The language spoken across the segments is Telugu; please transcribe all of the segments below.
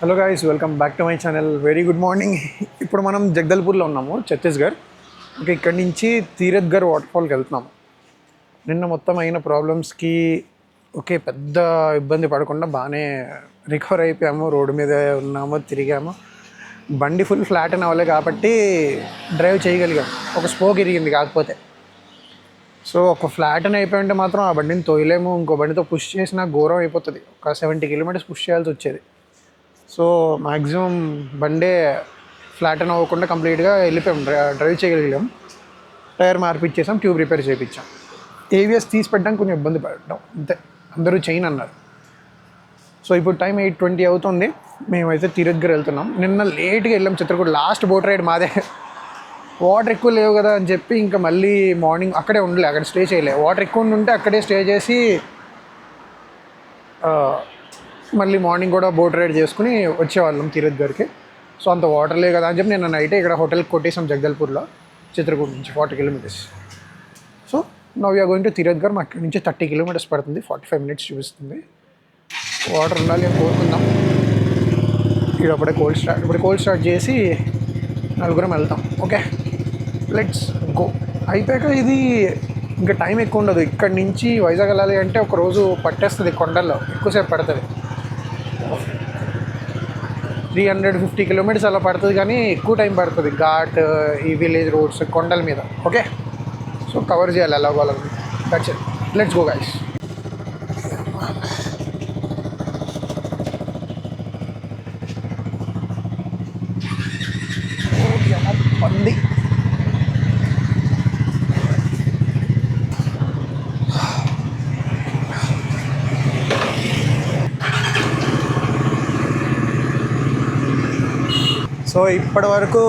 Hello guys, welcome back to my channel. Very good morning. ఇప్పుడు మనం జగదల్పూర్లో ఉన్నాము, ఛత్తీస్గఢ్. ఇంకా ఇక్కడి నుంచి తీరథ్గర్ వాటర్ఫాల్కి వెళ్తున్నాము. నిన్న మొత్తం అయిన ప్రాబ్లమ్స్కి పెద్ద ఇబ్బంది పడకుండా బాగానే రికవర్ అయిపోయాము. రోడ్డు మీద ఉన్నాము, తిరిగాము. బండి ఫుల్ ఫ్లాట్ అని అవ్వలే కాబట్టి డ్రైవ్ చేయగలిగాం. ఒక స్పోక్ ఇరిగింది కాకపోతే. సో ఒక ఫ్లాట్ అని అయిపోయింటే మాత్రం ఆ బండిని తోయలేము. ఇంకో బండితో పుష్ చేసినా ఘోరం అయిపోతుంది. ఒక 70 కిలోమీటర్స్ పుష్ చేయాల్సి వచ్చేది. సో మ్యాక్సిమం బండే ఫ్లాట్ అని అవ్వకుండా కంప్లీట్గా వెళ్ళిపోయాం, డ్రైవ్ చేయగలిగాం. టైర్ మార్పిచ్చేసాం, ట్యూబ్ రిపేర్ చేయించాం. ఏవిఎస్ తీసి పెట్టడానికి కొంచెం ఇబ్బంది పడ్డాం అంతే. అందరూ చైన్ అన్నారు. సో ఇప్పుడు టైం 8:20 అవుతుంది. మేమైతే తీరథ్గర్ వెళ్తున్నాం. నిన్న లేట్గా వెళ్ళాం చిత్రకూట. లాస్ట్ బోట్ రైడ్ మాదే. వాటర్ ఎక్కువ లేవు కదా అని చెప్పి ఇంకా మళ్ళీ మార్నింగ్ అక్కడే ఉండలే, అక్కడ స్టే చేయలే. వాటర్ ఎక్కువ ఉంటే అక్కడే స్టే చేసి మళ్ళీ మార్నింగ్ కూడా బోట్ రైడ్ చేసుకుని వచ్చేవాళ్ళం తీరథ్గర్కి. సో అంత వాటర్ లేదు కదా అని చెప్పి నేను నైటే ఇక్కడ హోటల్కి కొట్టేసాం జగదల్పూర్లో, చిత్రకూట నుంచి 40 kilometres. So now you're going to Tirathgarh. మాకు ఇక్కడ నుంచి 30 కిలోమీటర్స్ పడుతుంది, 45 మినిట్స్ చూపిస్తుంది. వాటర్ ఉండాలి అని కోరుకుందాం. ఇప్పుడు కోల్డ్ స్టార్ట్ చేసి నలుగురం వెళ్తాం. Okay, let's go. అయిపోయాక ఇది ఇంకా టైం ఎక్కువ ఉండదు. ఇక్కడి నుంచి వైజాగ్ వెళ్ళాలి అంటే ఒక రోజు పట్టేస్తుంది. కొండల్లో ఎక్కువసేపు పడుతుంది. 350 కిలోమీటర్స్ అలా పడుతుంది, కానీ ఎక్కువ టైం పడుతుంది. ఘాట్, ఈ విలేజ్ రోడ్స్, కొండల మీద. ఓకే, సో కవర్ చేయాలి ఎలాగోలా. That's it, let's go guys. పంది సో ఇప్పటి వరకు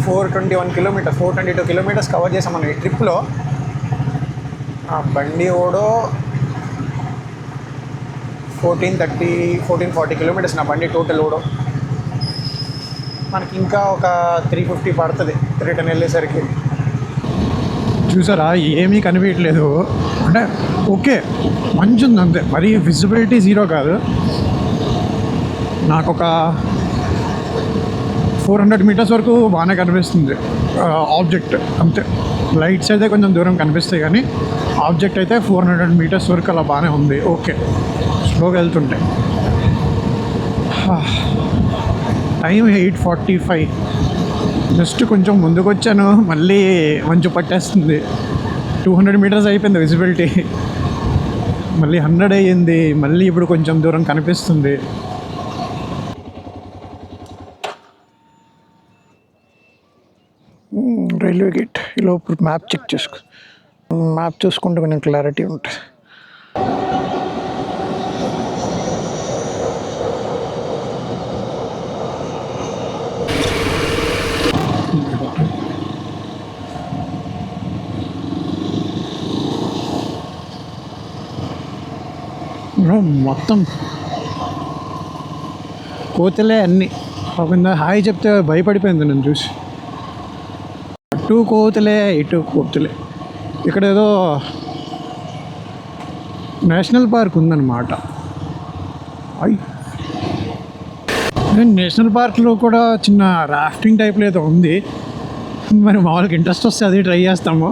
422 కిలోమీటర్స్ కవర్ చేసాం మనం ఈ ట్రిప్లో. ఆ బండి ఓడో 1440 కిలోమీటర్స్ నా బండి టోటల్ ఓడో. మనకి ఇంకా ఒక 350 పడుతుంది రిటర్న్ వెళ్ళేసరికి. చూసారా, ఏమీ కనిపించట్లేదు. అంటే ఓకే, మంచి ఉంది అంతే, మరీ విజిబిలిటీ జీరో కాదు. నాకు ఒక 400 మీటర్స్ వరకు బాగానే కనిపిస్తుంది ఆబ్జెక్ట్, అంతే. లైట్స్ అయితే కొంచెం దూరం కనిపిస్తాయి, కానీ ఆబ్జెక్ట్ అయితే 400 మీటర్స్ వరకు అలా బాగానే ఉంది. ఓకే, స్లోగా వెళ్తుంటే. టైం 8:45. జస్ట్ కొంచెం ముందుకు వచ్చాను, మళ్ళీ మంచు పట్టేస్తుంది. 200 మీటర్స్ అయిపోయింది విజిబిలిటీ, మళ్ళీ 100 అయ్యింది, మళ్ళీ ఇప్పుడు కొంచెం దూరం కనిపిస్తుంది. Railway gate. ఈలోపు మ్యాప్ మ్యాప్ చూసుకుంటే కొంచెం క్లారిటీ ఉంటుంది. మొత్తం కోతలే అన్నీ. హాయ్ చెప్తే భయపడిపోయింది నన్ను చూసి. అటు కోతులే, ఇటు కోతులే. ఇక్కడ ఏదో నేషనల్ పార్క్ ఉందన్నమాట. నేషనల్ పార్క్లో కూడా చిన్న రాఫ్టింగ్ టైప్లో ఏదో ఉంది. మరి మామూలుగా ఇంట్రెస్ట్ వస్తే అది ట్రై చేస్తాము.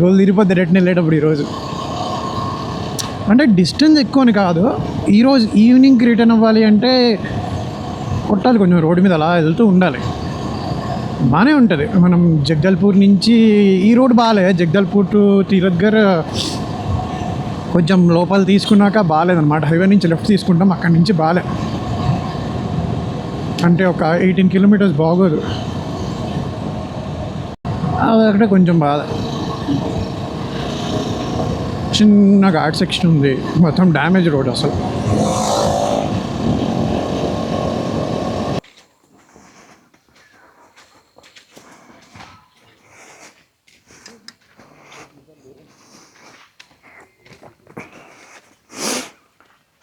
గోల్ తిరిగిపోద్ది రిటర్న్ వెళ్ళేటప్పుడు. ఈరోజు అంటే డిస్టెన్స్ ఎక్కువని కాదు, ఈరోజు ఈవినింగ్కి రిటర్న్ అవ్వాలి అంటే కొట్టాలి, కొంచెం రోడ్డు మీద అలా వెళ్తూ ఉండాలి. బాగానే ఉంటుంది. మనం జగదల్పూర్ నుంచి ఈ రోడ్ బాగాలే. జగదల్పూర్ టు తీరథ్గర్ కొంచెం లోపల తీసుకున్నాక బాగాలేదన్నమాట. హైవే నుంచి లెఫ్ట్ తీసుకుంటాం, అక్కడి నుంచి బాగాలే. అంటే ఒక 18 కిలోమీటర్స్ బాగోదు. అదొకటే కొంచెం బాధ. చిన్న ఘాట్ సెక్షన్ ఉంది, మొత్తం డ్యామేజ్ రోడ్ అసలు.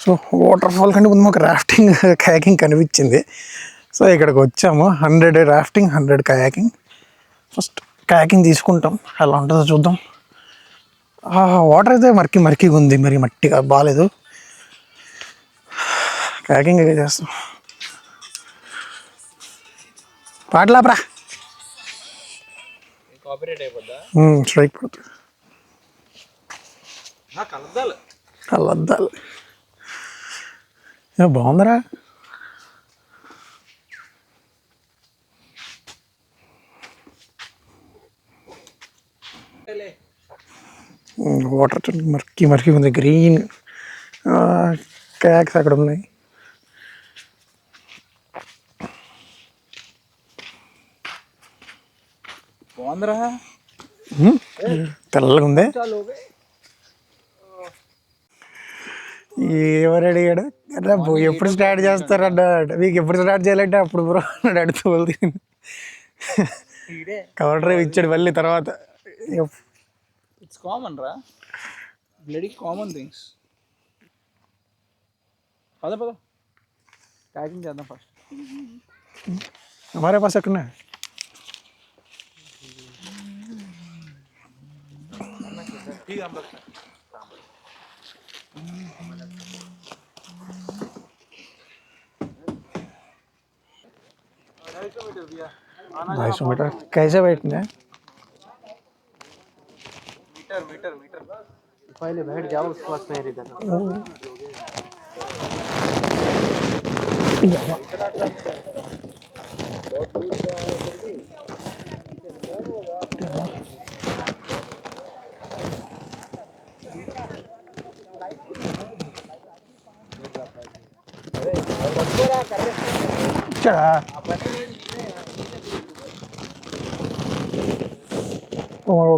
సో వాటర్ ఫాల్ కంటే ముందు మాకు రాఫ్టింగ్, కయాకింగ్ కనిపించింది. సో ఇక్కడికి వచ్చాము. 100 రాఫ్టింగ్, 100 కయాకింగ్. ఫస్ట్ కయాకింగ్ తీసుకుంటాం, ఎలా ఉంటుందో చూద్దాం. వాటర్ అయితే మరికిగా ఉంది, మరి మట్టిగా బాగాలేదు. ప్యాకింగ్ అయితే చేస్తాం. పాటలాపరా స్ట్రైక్ పడుతుంది. కలద్దాలు బాగుందరా. వాటర్ మర్కి మర్కి ఉంది. గ్రీన్ క్యాక్స్ అక్కడ ఉన్నాయి. తెల్లగా ఉంది. ఎవరు అడిగాడు అట్లా ఎప్పుడు స్టార్ట్ చేస్తారట, మీకు ఎప్పుడు స్టార్ట్ చేయాలంటే అప్పుడు బ్రో అన్నాడు. అడుగుతూ వెళ్తుంది. కవర్ డ్రైవ్ ఇచ్చాడు మళ్ళీ తర్వాత. ఇట్స్ కామన్ రా, బ్లడీ కామన్ థింగ్స్. పద ప్యాకింగ్ చేద్దాం ఫస్ట్. हमारे पास रखना है. $250 कैसे बैठना है? मीटर पहले बैठ जाओ, उसके बाद पैर इधर.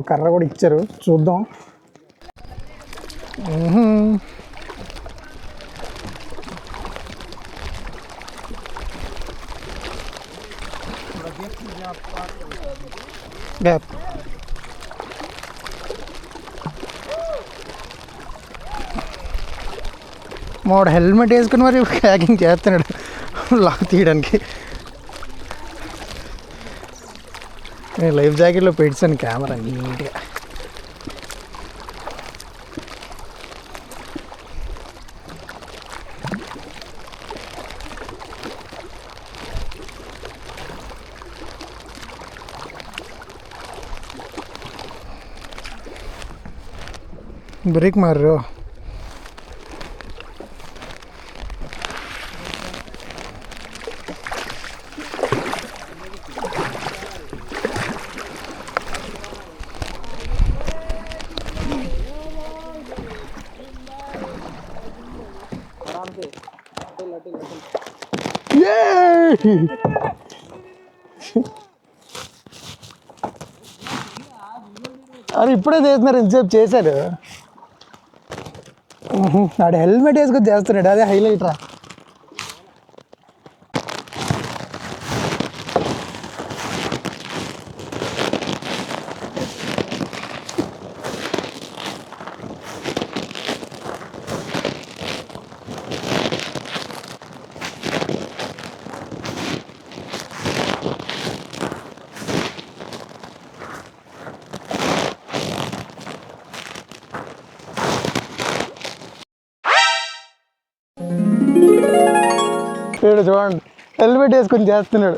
కర్ర కూడా ఇచ్చారు, చూద్దాం. వాడు హెల్మెట్ వేసుకుని మరి ప్యాకింగ్ చేస్తున్నాడు లాక్ తీయడానికి. నేను లైఫ్ జాకెట్లో పెట్టాను కెమెరా నీట్గా. బ్రేక్ మారు. అది ఇప్పుడే చేస్తున్నారు, ఇంతసేపు చేశాడు. ఆడు హెల్మెట్ వేసుకొని చేస్తున్నాడు, అదే హైలైట్ రా. చూడండి హెల్మెట్ వేసుకొని చేస్తున్నాడు.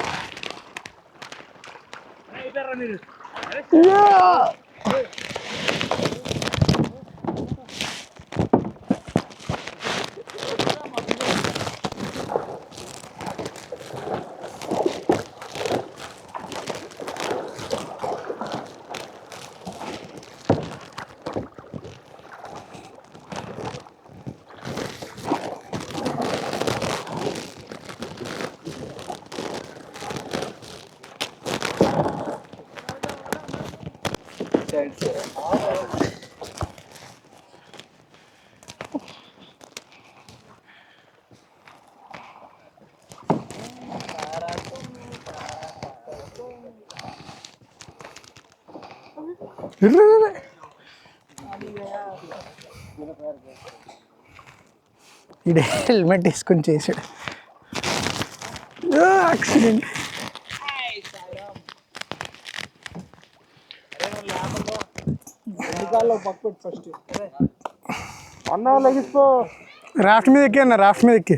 ఇది హెల్మెట్ వేసుకొని చేశాడు. యాక్సిడెంట్. రాఫ్ట్ మీద ఎక్కి అన్న, రాఫ్ట్ మీద ఎక్కి.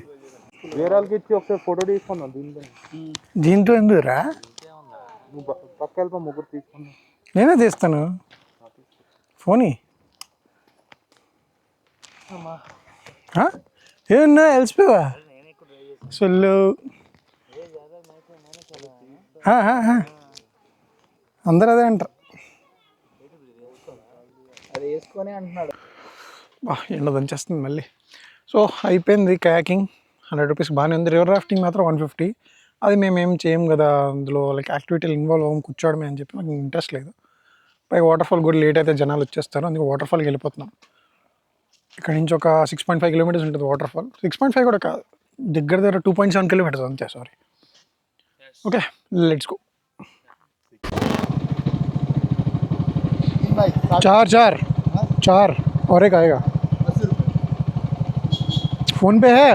వేరే వాళ్ళకి ఇచ్చి ఒకసారి ఫోటో తీసుకున్నాం దీంతో. దీంతో ఎందుకురా? నువ్వు పక్క వెళ్ళిపో, ముగ్గురు తీసుకున్నాం. నేనే తీస్తాను. ఫోనీ ఏమన్నా వెళ్ళిపోవా సొల్లు. అందరూ అదే అంటారు. అది వేసుకొని అంటున్నాడు. ఎండ దంచేస్తుంది మళ్ళీ. సో అయిపోయింది కయాకింగ్, 100 రూపీస్ బాగానే ఉంది. రివర్ రాఫ్టింగ్ మాత్రం 150. అది మేము ఏం చేయం కదా అందులో, లైక్ యాక్టివిటీలు ఇన్వాల్వ్ అవ్వం, కూర్చోవడమే అని చెప్పి నాకు ఇంట్రెస్ట్ లేదు. పైగా వాటర్ఫాల్ కూడా లేట్ అయితే జనాలు వచ్చేస్తారు, అందుకే వాటర్ఫాల్కి వెళ్ళిపోతున్నాం. ఇక్కడ నుంచి ఒక 6.5 కిలోమీటర్స్ ఉంటుంది వాటర్ఫాల్. 6.5 కూడా కాదు, దగ్గర 2.7 కిలోమీటర్స్ అంతే. సారీ. Okay, let's go. चार और एक आएगा. ఫోన్ పే హే.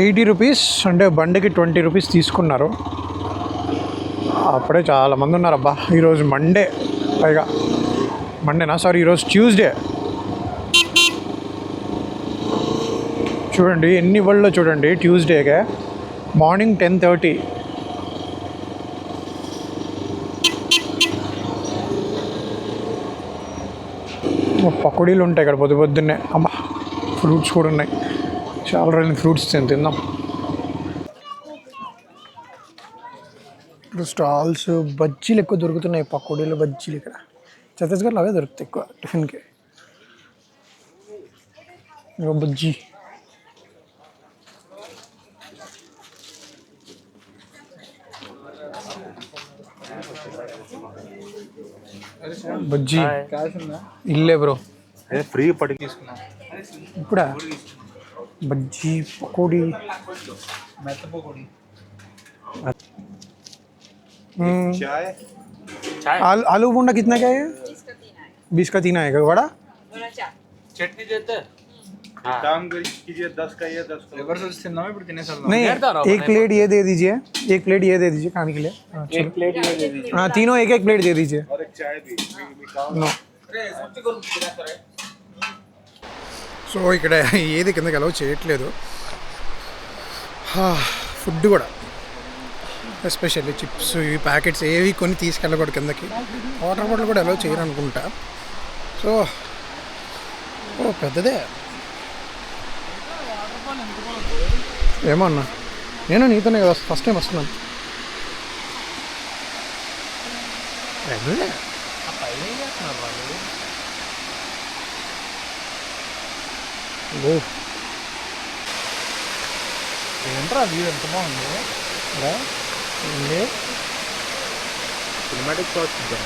80 రూపీస్ అంటే బండికి 20 రూపీస్ తీసుకున్నారు. అప్పుడే చాలామంది ఉన్నారు అబ్బా. ఈరోజు మండే, పైగా మండేనా, సారీ ఈరోజు ట్యూస్డే. చూడండి ఎన్ని బళ్ళు చూడండి ట్యూస్డేకే. మార్నింగ్ 10:30. పకోడీలు ఉంటాయి ఇక్కడ పొద్దున్నే. అమ్మా, ఫ్రూట్స్ కూడా ఉన్నాయి. చాలా రోజులు ఫ్రూట్స్ తిందాం. ఇప్పుడు స్టాల్స్ బజ్జీలు ఎక్కువ దొరుకుతున్నాయి. పకోడీలు బజ్జీలు ఇక్కడ ఛత్తీస్గఢ్లో అవే దొరుకుతాయి ఎక్కువ టిఫిన్కి. బజ్జీ, బజ్జీ ఇల్లే బ్రో, ఫ్రీ పడికి తీసుకున్నా ఇప్పుడా. బజ్జీ, పకోడీ, మెత్త పకోడీ, आलू बोंडा कितना का है? 20 का 3 आएगा. वड़ा చట్నీ చేస్తే काम कीजिए 10 का ये 10 का रिवर्सल తిన్నాం. ఇప్పుడు తినేసాం. नहीं, एक प्लेट ये दे दीजिए, एक प्लेट ये दे दीजिए खाने के लिए. एक प्लेट ये दे दीजिए. हाँ, तीनों एक एक प्लेट दे दीजिए. और एक चाय भी. नो. సో ఇక్కడ ఏది కిందకి అలౌ చేయట్లేదు. ఫుడ్ కూడా ఎస్పెషల్లీ చిప్స్, ఈ ప్యాకెట్స్ ఏవి కొన్ని తీసుకెళ్ళకూడదు కిందకి. వాటర్ బాటిల్ కూడా అలౌ చేయరు అనుకుంటా. సో పెద్దదే ఏమో అన్నా. నేను నీతోనే కదా ఫస్ట్ టైం వస్తున్నాను. పెద్దదే. ఏంట్రా వ్యూ ఎంత బాగుంది. సినిమాటిక్ షాట్స్ ఇద్దాం.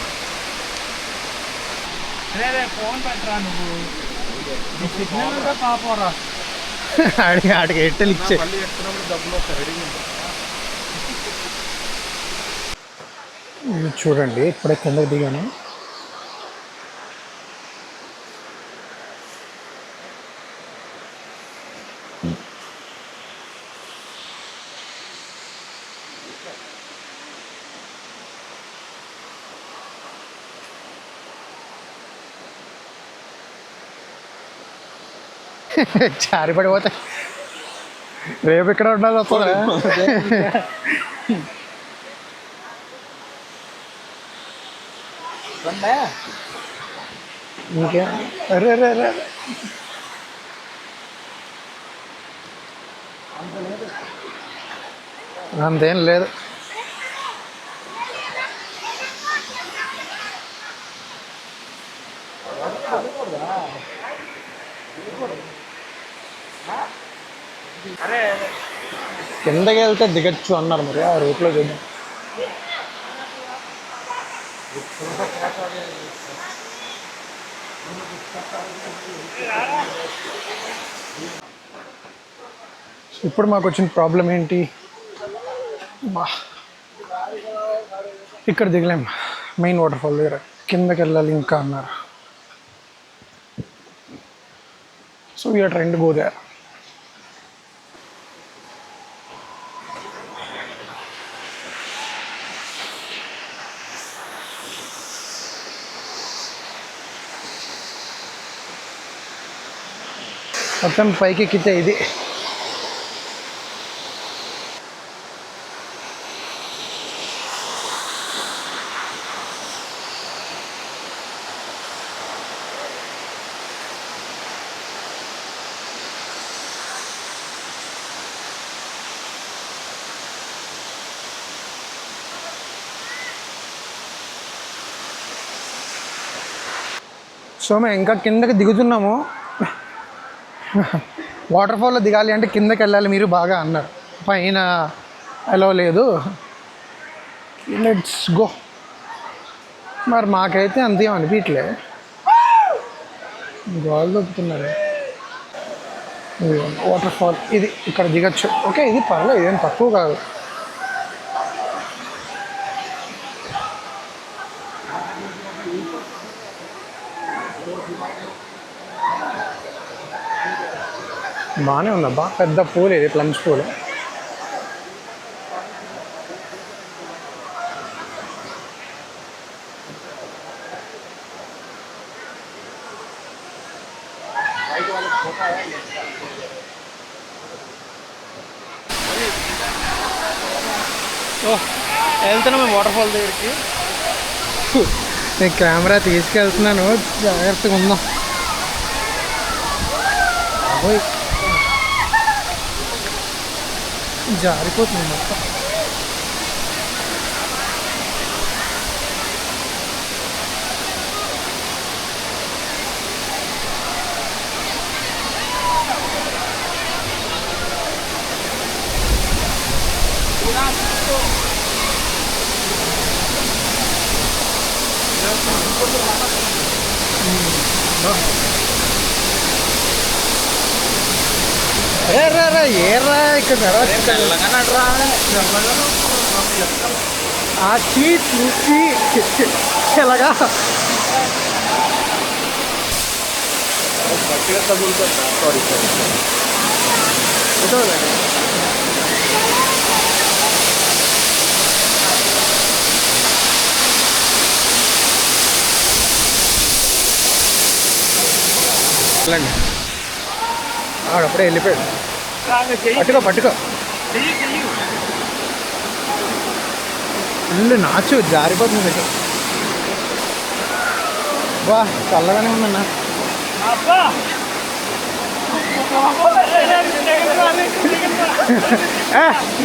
ఫోన్ పెట్టరా నువ్వు. సిగ్నల్ పాపరా ఆడికి ఎట్టెలు ఇచ్చే. మళ్ళీ ఎత్తున్నప్పుడు డబ్బులు వస్తాయి. రెడీగా చూడండి ఇప్పుడే కిందకి దిగాను. చారి పడిపోతే రేపు ఇక్కడ ఉండాలి వస్తుందా? ఇంకే అరే అరే అరే అంతేం లేదు. కిందకి వెళ్తే దిగచ్చు అన్నారు, మరి ఆ రూట్లో చూద్దాం. ఇప్పుడు మాకు వచ్చిన ప్రాబ్లం ఏంటి, ఇక్కడ దిగలేం. మెయిన్ వాటర్ ఫాల్ దగ్గర కిందకి వెళ్ళాలి ఇంకా అన్నారు. So we're trying to go there. మొత్తం పైకి ఎక్కితే ఇది. సో మేము ఇంకా కిందకి దిగుతున్నాము. వాటర్ ఫాల్లో దిగాలి అంటే కిందకి వెళ్ళాలి మీరు బాగా అన్నారు, పైన అలో లేదు. Let's go. మరి మాకైతే అంతేం అనిపించలే, గోల్ దొక్కుతున్నారు. వాటర్ ఫాల్ ఇది, ఇక్కడ దిగచ్చు. ఓకే, ఇది పర్లేదు, ఇదేం తక్కువ కాదు. బాగానే ఉందబ్బా, పెద్ద పూల్ ఇది, ప్లంజ్ పూల్. వెళ్తున్నాం మేము వాటర్ ఫాల్ దగ్గరికి. నేను కెమెరా తీసుకెళ్తున్నాను, జాగ్రత్తగా ఉందాం. జారిపోతుంది మొత్తం. ఏర్రా ఇక్కడ ఆ చీట్ చూసి ఎలాగా ఆడప్పుడే వెళ్ళిపోయాడు. పట్టుకో ఇల్లు నాచు జారిపోతుంది. బా చల్లగానే ఉందన్నా.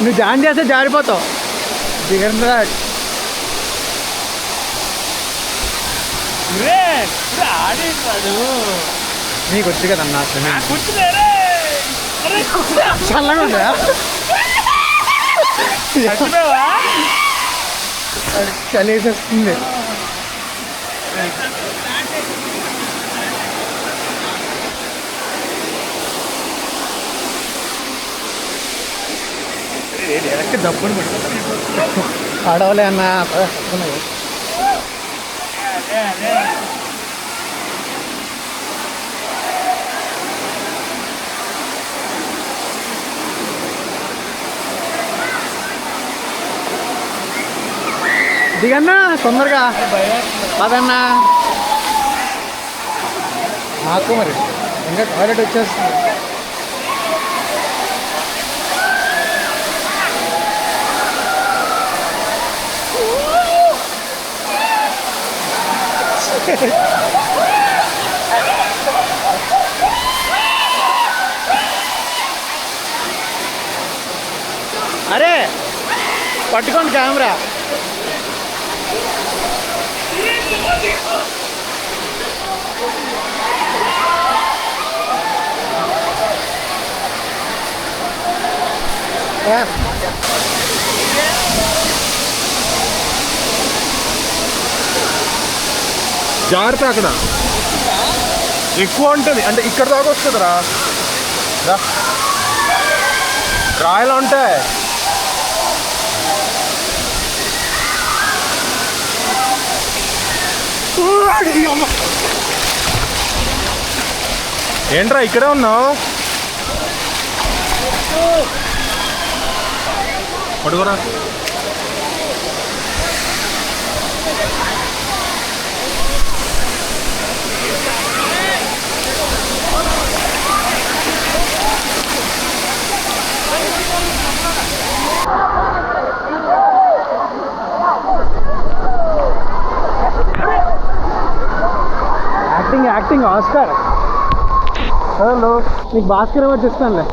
నువ్వు జాయిన్ చేస్తే జారిపోతావు. దిగండి నీకు వచ్చి కదన్నా, చల్లగా ఉందా? చలేసేస్తుంది. దప్పుడు ఆడవలే అన్న. దిగన్నా తొందరగా పదన్నా. నాకు మరి ఇంకా టాయిలెట్ వచ్చేస్తుంది. అరే పట్టుకోండి కెమెరా. జాగ్రత్త, అక్కడ ఎక్కువ ఉంటుంది. అంటే ఇక్కడ దాకా వస్తుందిరా, రాయలు ఉంటాయి. ఏంట్రా ఇక్కడే ఉన్నావు? పడుకోరా. Acting Oscar. హలో, నీకు భాస్కర్ అవార్డు ఇస్తానులే.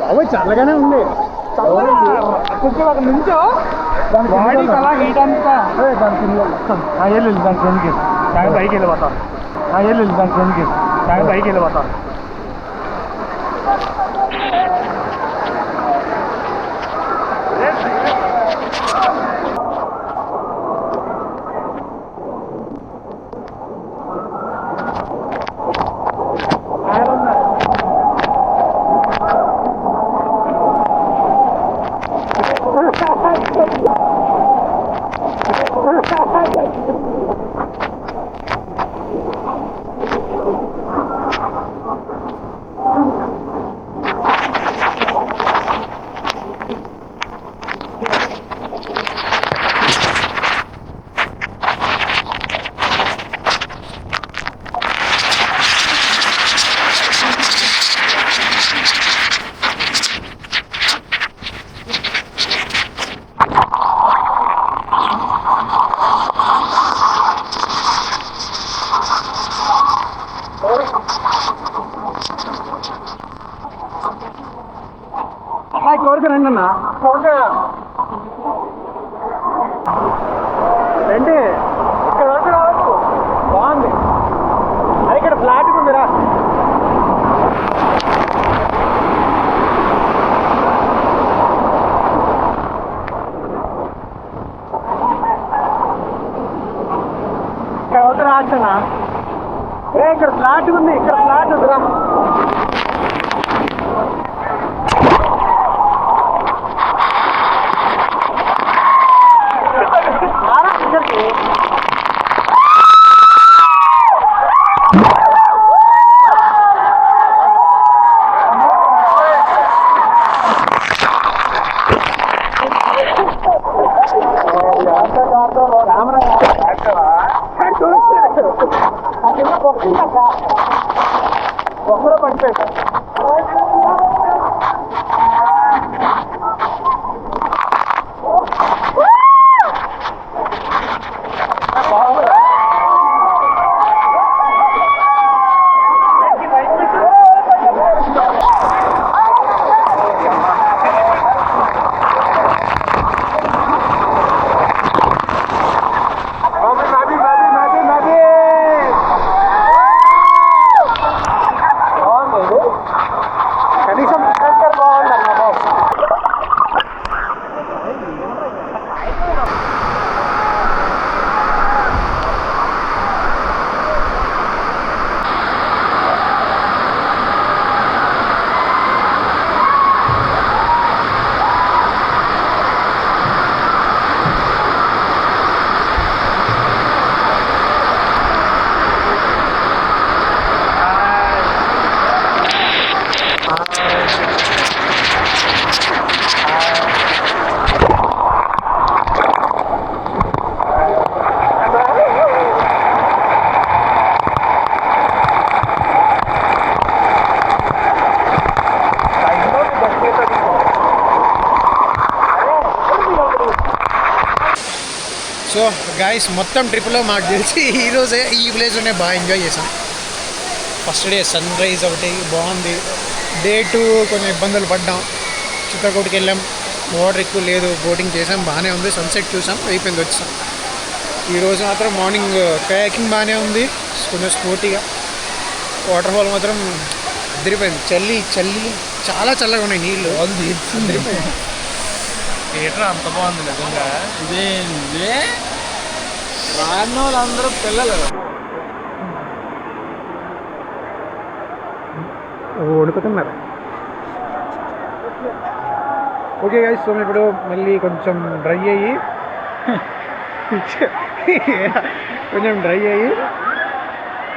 అవి చల్లగానే ఉంది. కొంచెం ఒక నుంచో బాడీకి అలా హీట్ అంతా వెళ్ళి దాని ఫ్రెండ్కి దాని పైకి వెళ్ళిపోతాం. వెళ్ళి దాని ఫ్రెండ్కి దాని పైకి వెళ్ళిపోతాం. కోరిక రండి అన్న, కోరిక రండి. ఇక్కడ వరకు రావచ్చు, బాగుంది. అది ఇక్కడ ఫ్లాట్ ఉందిరా. ఇక్కడ వరకు రావచ్చన్నా. ఇక్కడ ఫ్లాట్ ఉంది, ఇక్కడ ఫ్లాట్ ఉందిరా. ఒకరు పడిపోయాడు. సో గాయస్, మొత్తం ట్రిప్లో మాకు తెలిసి ఈరోజే ఈ ప్లేస్లోనే బాగా ఎంజాయ్ చేసాం. ఫస్ట్ డే సన్ రైజ్ ఒకటి బాగుంది. డే 2 కొంచెం ఇబ్బందులు పడ్డాం. చిత్రకూటకి వెళ్ళాం, వాటర్ ఎక్కువ లేదు, బోటింగ్ చేసాం, బాగానే ఉంది. సన్సెట్ చూసాం, అయిపోయింది, వచ్చాం. ఈరోజు మాత్రం మార్నింగ్ కయాకింగ్ బాగానే ఉంది, కొంచెం స్పోర్టీగా. వాటర్ ఫాల్ మాత్రం అదిరిపోయింది. చల్లి చాలా చల్లగా ఉన్నాయి నీళ్ళు. అదిరిపోయింది. థియేటర్ అంత బాగుంది నిజంగా. ఇదే రాని వాళ్ళందరూ పిల్లలు వణుకుతున్నారు. ఓకే గైస్, సో ఇప్పుడు మళ్ళీ కొంచెం డ్రై అయ్యి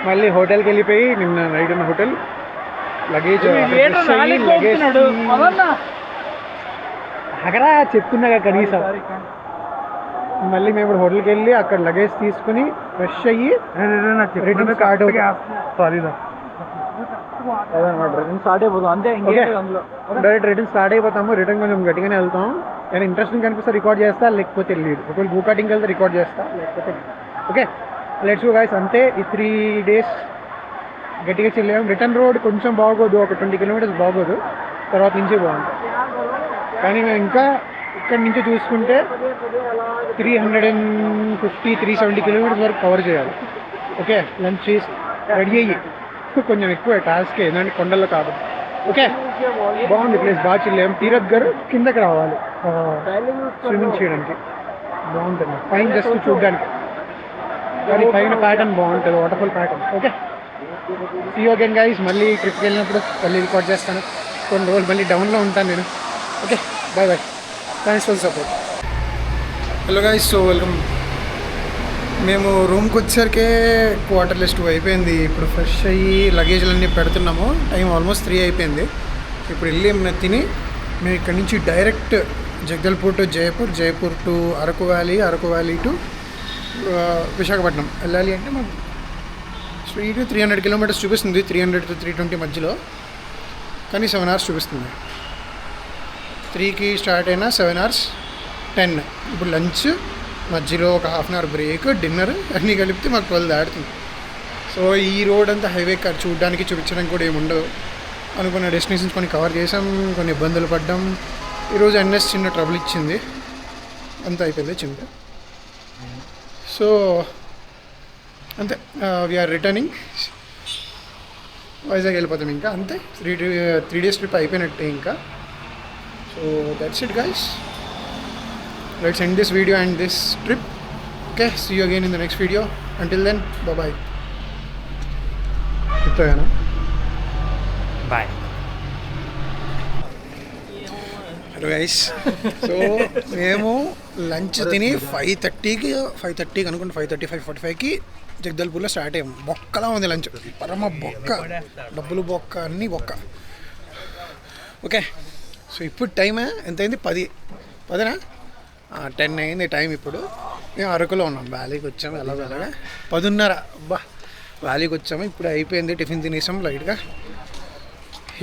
మళ్ళీ హోటల్కి వెళ్ళిపోయి, నిన్న నైట్ ఉన్న హోటల్ లగేజ్ అక్కడ చెప్తున్నాగా కనీసం. మళ్ళీ మేము ఇప్పుడు హోటల్కి వెళ్ళి అక్కడ లగేజ్ తీసుకుని ఫ్రెష్ అయ్యి రిటర్న్ స్టార్ట్ అవుతాం. రిటర్న్ స్టార్ట్ అయిపోతాం అంతే. డైరెక్ట్ రిటర్న్ స్టార్ట్ అయిపోతాము. రిటర్న్ కొంచెం గట్టిగానే వెళ్తాం. ఏమైనా ఇంట్రెస్టింగ్ కనిపిస్తే రికార్డ్ చేస్తా, లేకపోతే లేదు. ఒకవేళ గో కార్టింగ్కి వెళ్తే రికార్డ్ చేస్తా, లేకపోతే ఓకే. Let's go guys. అంతే ఈ 3 days గట్టిగా చెల్లాం. రిటర్న్ రోడ్ కొంచెం బాగోదు, ఒక 20 kilometers బాగోదు, తర్వాత నుంచే బాగుంటుంది. కానీ మేము ఇంకా ఇక్కడి నుంచి చూసుకుంటే 350-370 kilometers వరకు కవర్ చేయాలి. ఓకే, లంచ్ చేసి రెడీ అయ్యి కొంచెం ఎక్కువ టాస్క్ ఏంటంటే కొండల్లో కాబట్టి. ఓకే, బాగుంది ప్లేస్, బాగా చిల్లాం. తీరథ్గర్ కిందకి రావాలి స్విమ్మింగ్ చేయడానికి, బాగుంటుంది. పైన జస్ట్ చూడడానికి, కానీ పైన ప్యాటర్న్ బాగుంటుంది, waterfall pattern. Okay, see you again guys. మళ్ళీ ట్రిప్కి వెళ్ళినప్పుడు మళ్ళీ రికార్డ్ చేస్తాను. కొన్ని రోజులు మళ్ళీ డౌన్లో ఉంటాను నేను. Okay, bye bye. Thanks for support. Hello guys, so welcome. మేము రూమ్కి వచ్చేసరికే 2:15 అయిపోయింది. ఇప్పుడు ఫ్రెష్ అయ్యి లగేజ్లన్నీ పెడుతున్నాము. టైం ఆల్మోస్ట్ 3 అయిపోయింది. ఇప్పుడు వెళ్ళి ఏమైనా తిని మేము ఇక్కడ నుంచి direct Jagdalpur to Jaipur, Jaipur to Araku valley to Visakhapatnam వెళ్ళాలి. అంటే మాకు స్ట్రీట్ 300 kilometers చూపిస్తుంది, 300 to 320 మధ్యలో, కానీ 7 hours చూపిస్తుంది. 3కి స్టార్ట్ అయినా 7 hours 10. ఇప్పుడు లంచ్ మధ్యలో ఒక 1/2 hour బ్రేక్, డిన్నర్ అన్నీ కలిపితే మాకు 12 దాటుతుంది. సో ఈ రోడ్ అంతా హైవే చూడడానికి చూపించడానికి కూడా ఏముండవు. అనుకున్న డెస్టినేషన్స్ కొన్ని కవర్ చేసాం, కొన్ని ఇబ్బందులు పడ్డాం. ఈరోజు ఎన్ఎస్ చిన్న ట్రబుల్ ఇచ్చింది, అంతా అయిపోయింది చిన్న. సో అంతే, వీఆర్ రిటర్నింగ్. వైజాగ్ వెళ్ళిపోతాం ఇంకా, అంతే. 3 days ట్రిప్ అయిపోయినట్టే ఇంకా. So that's it guys. Let's end this video and this trip. Okay, see you again in the next video. Until then, bye-bye. Bye. Hello guys. So మేము లంచ్ తిని 5:30 అనుకుంటే 5:45కి జగదల్పూర్లో స్టార్ట్ అయ్యాము. బొక్కలా ఉంది లంచ్, పరమ బొక్క, డబ్బులు బొక్క, అన్నీ బొక్క. ఓకే, సో ఇప్పుడు టైం ఎంత అయింది? 10 అయింది టైం. ఇప్పుడు మేము అరకులో ఉన్నాం, వ్యాలీకి వచ్చాము. అలాగా 10:30. అబ్బా, వ్యాలీకి వచ్చాము. ఇప్పుడు అయిపోయింది, టిఫిన్ తినేసాం లైట్గా.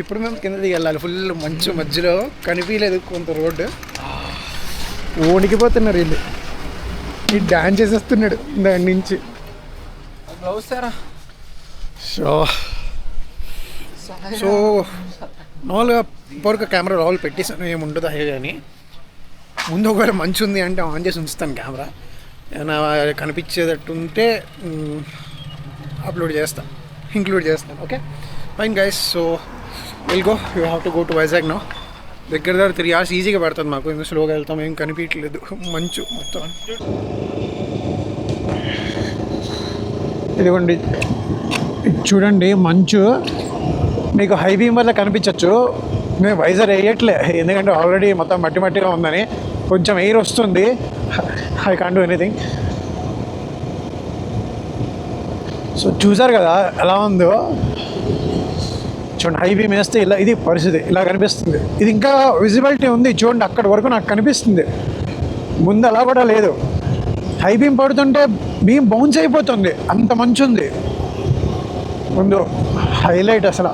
ఇప్పుడు మేము కిందకి వెళ్ళాలి. ఫుల్ మంచు మధ్యలో, కనిపించలేదు కొంత రోడ్డు. ఓడికిపోతున్నారు వీళ్ళు. ఈ డాన్స్ చేసేస్తున్నాడు దాని నుంచి. సో మామూలుగా ఇప్పటివరకు కెమెరా లోపల పెట్టేసాను, ఏముంటుందో హై. కానీ ముందు ఒకవేళ మంచి ఉంది అంటే ఆన్ చేసి ఉంచుతాను కెమెరా. ఏమైనా కనిపించేటట్టు ఉంటే ఇంక్లూడ్ చేస్తాను. Okay fine guys. So will go, you have to go to Vizag no. దగ్గర 3 hours ఈజీగా పడుతుంది మాకు, ఎందుకు స్లోగా వెళ్తాం, ఏం కనిపించట్లేదు మంచు మొత్తం. ఇదిగోండి చూడండి మంచు, మీకు హై బీమ్ వల్ల కనిపించవచ్చు. మేము వైజాగ్ వేయట్లే, ఎందుకంటే ఆల్రెడీ మొత్తం మట్టిగా ఉందని. కొంచెం ఎయిర్ వస్తుంది, I can't do anything. So చూసారు కదా ఎలా ఉందో, చూడండి. హై బీమ్ వేస్తే ఇలా, ఇది పరిస్థితి, ఇలా కనిపిస్తుంది. ఇది ఇంకా విజిబిలిటీ ఉంది చూడండి, అక్కడి వరకు నాకు కనిపిస్తుంది. ముందు అలా కూడా లేదు. హై బీమ్ పడుతుంటే బీమ్ బౌన్స్ అయిపోతుంది, అంత మంచి ఉంది ముందు. హైలైట్ అసలు.